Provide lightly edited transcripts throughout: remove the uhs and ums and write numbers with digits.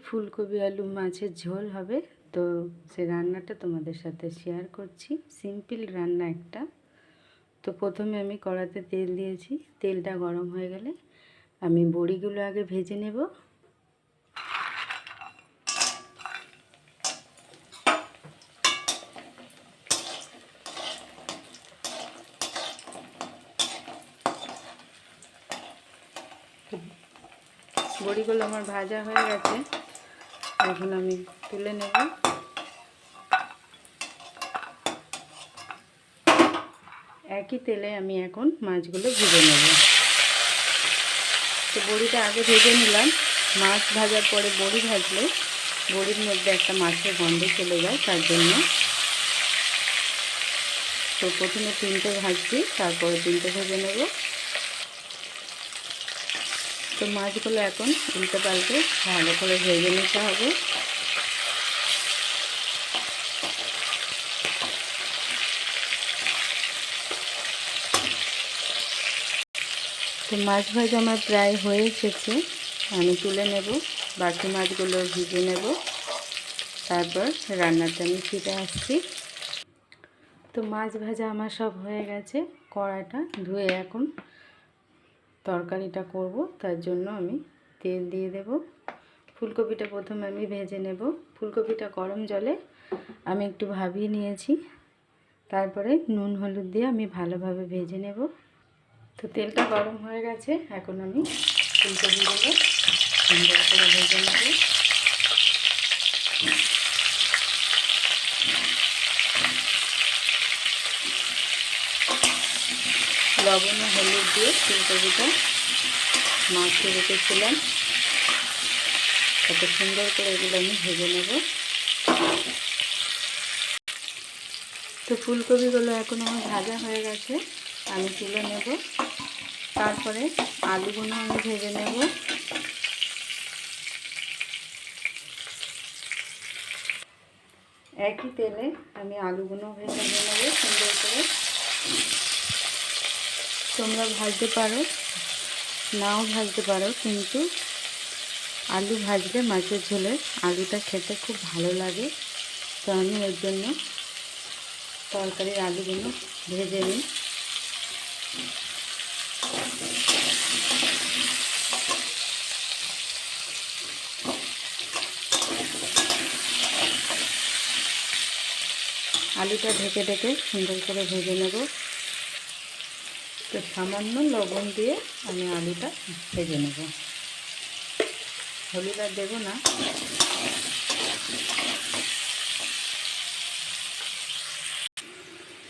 ফুলকপি আলু মাছের ঝোল হবে। তো সেই রান্নাটা তোমাদের সাথে শেয়ার করছি। সিম্পল রান্না একটা। তো প্রথমে আমি কড়াতে তেল দিয়েছি। তেলটা গরম হয়ে গেলে আমি বড়িগুলো আগে ভেজে নেব। বড়িগুলো আমার ভাজা হয়ে গেছে, এখন আমি তুলে নেব। একই তেলে আমি এখন মাছগুলো ভেজে নেব। তো বড়িটা আগে ভেজে নিলাম। মাছ ভাজার পরে বড়ি ভাজলে বড়ির মধ্যে একটা মাছের গন্ধ চলে যায়, তার জন্য। তো প্রথমে 3টে ভাজছি, তারপরে 3টে ভেজে নেব। তো মাছগুলো এখন উল্টে পাল্টে ভালো করে ভেজে নিতে হবে। তো মাছ ভাজা আমার প্রায় হয়ে এসেছে, আমি তুলে নেব। বাকি মাছগুলো ভেজে নেব, তারপর রান্নাটা আমি ফিরে আসছি। তো মাছ ভাজা আমার সব হয়ে গেছে। কড়াইটা ধুয়ে এখন তরকারিটা করব, তার জন্য আমি তেল দিয়ে দেব। ফুলকপিটা প্রথমে আমি ভেজে নেব। ফুলকপিটা গরম জলে আমি একটু ভাপিয়ে নিয়েছি, তারপরে নুন হলুদ দিয়ে আমি ভালোভাবে ভেজে নেব। তো তেলটা গরম হয়ে গেছে, এখন আমি ফুলকপিগুলো সুন্দর করে ভেজে নেব। লবণ ও হলুদ দিয়ে ফুলকপিটা মাখিয়ে রেখেছিলাম, কত সুন্দর করে এগুলো আমি ভেজে নেব। তো ফুলকপিগুলো এখন আমার ভাজা হয়ে গেছে, আমি তুলে নেব। তারপরে আলুগুলো আমি ভেজে নেব। একই তেলে আমি আলুগুলো ভেজে নেব সুন্দর করে। তোমরা ভাজতে পারো, নাও ভাজতে পারো, কিন্তু আলু ভাজলে মাছের ঝোলে আলুটা খেতে খুব ভালো লাগে। তো আমি এর জন্য তরকারির আলুগুলো ভেজে নিই। আলুটা ঢেকে ঢেকে সুন্দর করে ভেজে নেব। তো সামান্য লবণ দিয়ে আমি আলুটা ভেজে নেব, হলুদ আর দেবো না।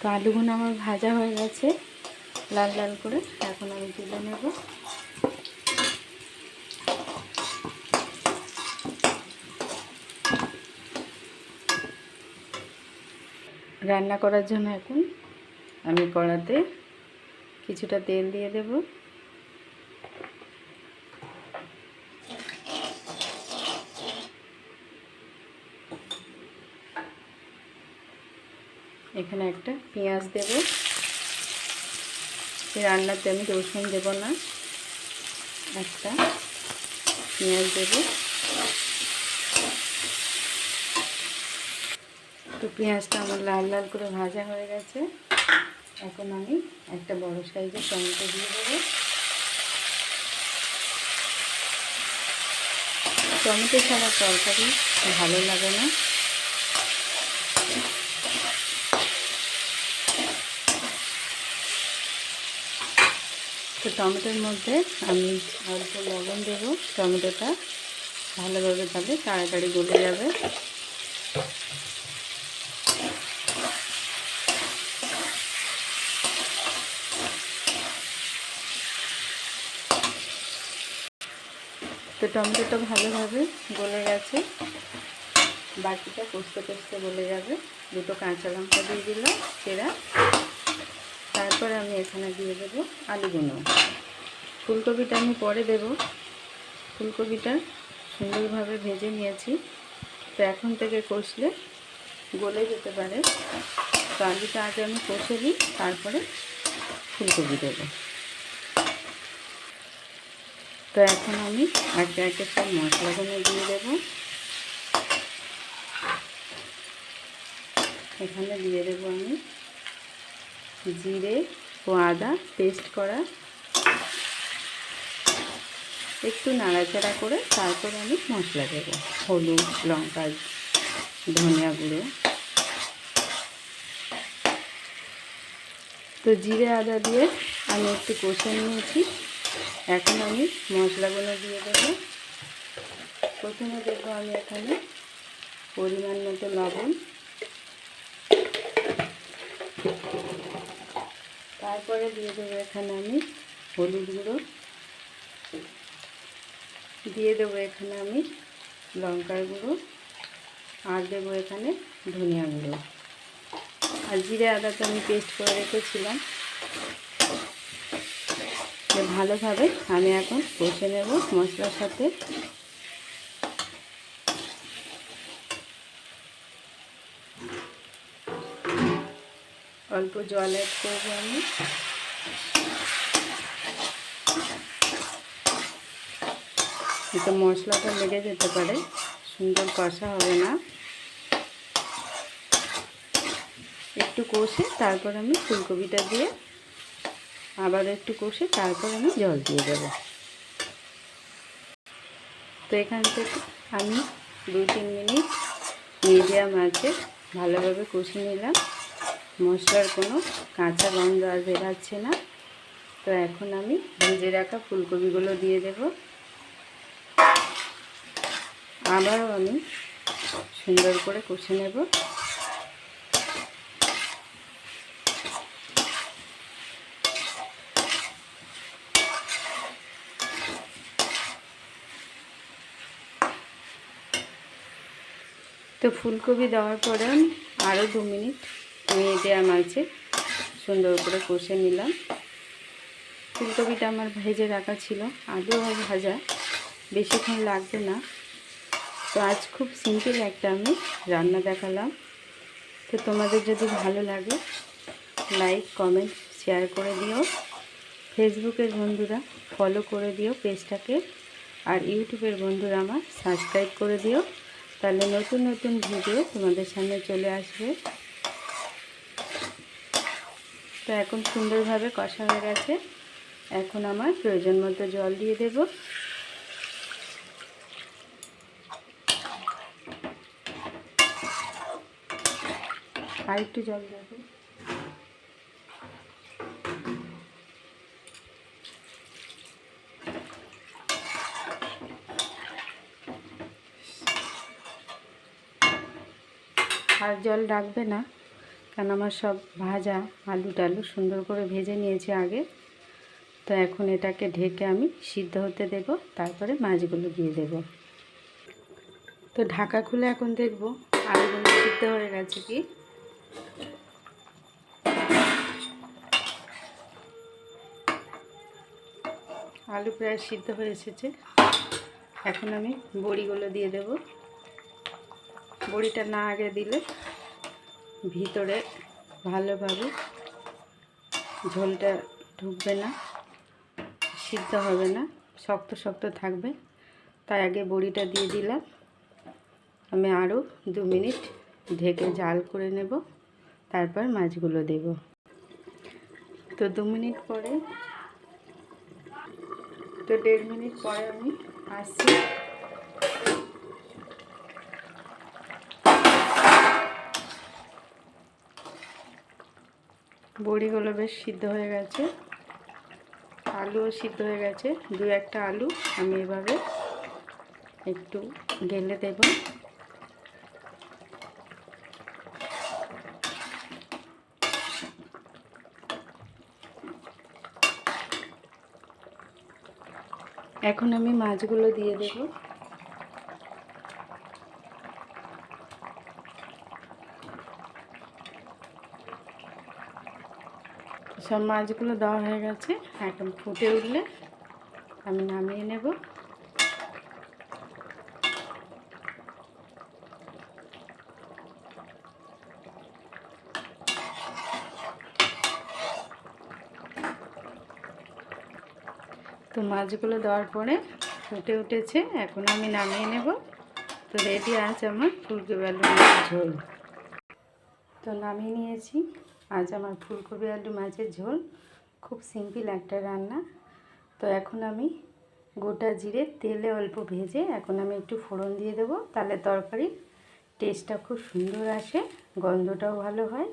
তো আলুগুলো আমার ভাজা হয়ে গেছে লাল লাল করে, এখন আমি তুলে নেব। রান্না করার জন্য এখন আমি কড়াতে কিছুটা তেল দিয়ে দেব। এখানে একটা পেঁয়াজ দেব। এই রান্নাতে আমি রসুন দেব না, একটা পেঁয়াজ দেব। তো পেঁয়াজটা আমার লাল লাল করে ভাজা হয়ে গেছে, এখন আমি একটা বড় সাইজের টমেটো দিয়ে দেবো। টমেটো ছাড়া তরকারি ভালো লাগে না। তো টমেটোর মধ্যে আমি অল্প লবণ দেবো, টমেটোটা ভালোভাবে যাবে, তাড়াতাড়ি গলে যাবে। তো টমেটোটা ভালোভাবে গলে গেছে, বাকিটা কষতে কষতে গলে যাবে। দুটো কাঁচা লঙ্কা দিয়ে দিলাম চেরা। তারপরে আমি এখানে দিয়ে দেবো আলুগুলো। ফুলকপিটা আমি পরে দেব। ফুলকপিটা সুন্দরভাবে ভেজে নিয়েছি, তো এখন থেকে কষলে গলে যেতে পারে। তো আলুটা আগে আমি কষে দিই, তারপরে ফুলকপি দেবো। তো এখন আমি একে একে সব মশলাগুলো দিয়ে দেবো। এখানে দিয়ে দেবো আমি জিরে ও আদা পেস্ট করা, একটু নাড়াচাড়া করে তারপর আমি মশলা দেবো, হলুদ, লঙ্কা, ধনিয়া গুঁড়ো। তো জিরে আদা দিয়ে আমি একটু কষে নিয়েছি। এখন আমি মশলাগুলো দিয়ে দেবো। প্রথমে দেবো আমি এখানে পরিমাণ মতো লবণ, তারপরে দিয়ে দেবো এখানে আমি হলুদ গুঁড়ো, দিয়ে দেবো এখানে আমি লঙ্কার গুঁড়ো, আর দেবো এখানে ধনিয়া গুঁড়ো। আর জিরে আদাটা আমি পেস্ট করে রেখেছিলাম। ভালোভাবে আমি এখন কষে নেব মশলার সাথে। অল্প জল অ্যাড করবো আমি। এতে মশলাটা লেগে যেতে পারে, সুন্দর কষা হবে না। একটু কষে তারপর আমি ফুলকপিটা দিয়ে আবার একটু কষে তারপর আমি জল দিয়ে দেব। তো এখান থেকে আমি 2-3 মিনিট মিডিয়াম আঁচে ভালোভাবে কষে নিলাম। মশলার কোনো কাঁচা গন্ধ আর বেরাচ্ছে না। তো এখন আমি ভেজে রাখা ফুলকপিগুলো দিয়ে দেব। আবারও আমি সুন্দর করে কষে নেব। তো ফুলকপি দেওয়ার পরে আরও 2 মিনিট মিডিয়াম আছে সুন্দর করে কষে নিলাম। ফুলকপিটা আমার ভেজে রাখা ছিল, আলু ভাজা, বেশিক্ষণ লাগবে না। তো আজ খুব সিম্পল একটা আমি রান্না দেখালাম। তো তোমাদের যদি ভালো লাগে লাইক, কমেন্ট, শেয়ার করে দিও। ফেসবুকের বন্ধুরা ফলো করে দিও পেজটাকে, আর ইউটিউবের বন্ধুরা আমার সাবস্ক্রাইব করে দিও। তাহলে নতুন নতুন ভিডিও তোমাদের সামনে চলে আসবে। তো এখন সুন্দরভাবে কষা হয়ে গেছে। এখন আমার প্রয়োজন মতো জল দিয়ে দেব। আর একটু জল দেব। আর জল রাখবে না, কারণ আমার সব ভাজা আলু টালু সুন্দর করে ভেজে নিয়েছি আগে। তো এখন এটাকে ঢেকে আমি সিদ্ধ হতে দেব, তারপরে মাছগুলো দিয়ে দেব। তো ঢাকা খুলে এখন দেখব আলুগুলো সিদ্ধ হয়ে গেছে কি। আলু প্রায় সিদ্ধ হয়ে এসেছে। এখন আমি বড়িগুলো দিয়ে দেব। বড়িটা না আগে দিলে ভিতরে ভালোভাবে ঝোলটা ঢুকবে না, সিদ্ধ হবে না, শক্ত শক্ত থাকবে। তাই আগে বড়িটা দিয়ে দিলাম। আমি আরও 2 মিনিট ঢেকে জাল করে নেব, তারপর মাছগুলো দেব। তো 2 মিনিট পরে, তো 1.5 মিনিট পরে আমি আসছি। বড়িগুলো বেশ সিদ্ধ হয়ে গেছে, আলুও সিদ্ধ হয়ে গেছে। 2-1টা আলু আমি এভাবে একটু ঢেলে দেব। এখন আমি মাছগুলো দিয়ে দেব। সব মাছগুলো দেওয়া হয়ে গেছে। এখন ফুটে উঠলে আমি নামিয়ে নেব। তো মাছগুলো দেওয়ার পরে ফুটে উঠেছে, এখন আমি নামিয়ে নেব। তো রেডি আছে আমার ফুলকপি আলু মাছের ঝোল। তো নামিয়ে নিয়েছি আজ আমার ফুলকপি আলু মাছের ঝোল। খুব সিম্পল একটা রান্না। তো এখন আমি গোটা জিরে তেলে অল্প ভেজে এখন আমি একটু ফোড়ন দিয়ে দেবো, তাহলে তরকারির টেস্টটা খুব সুন্দর আসে, গন্ধটাও ভালো হয়।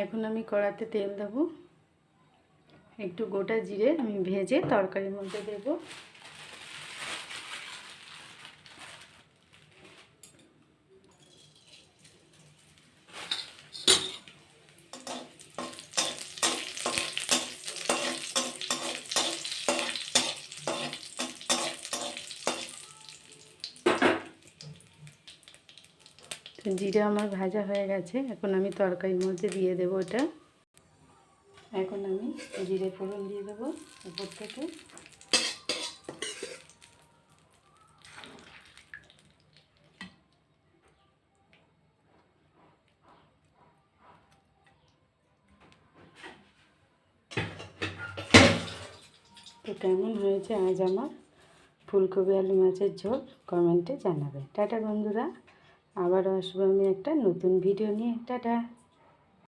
এখন আমি কড়াতে তেল দেবো, একটু গোটা জিরে আমি ভেজে তরকারির মধ্যে দেবো। জিরে আমার ভাজা হয়ে গেছে, এখন আমি তরকারির মধ্যে দিয়ে দেবো এটা। এখন আমি জিরে ফোড়ন দিয়ে দেবো উপর থেকে। তো কেমন হয়েছে আজ আমার ফুলকপি আলু মাছের ঝোল কমেন্টে জানাবে। টাটা বন্ধুরা, আবারও আসবো আমি একটা নতুন ভিডিও নিয়ে। টাটা।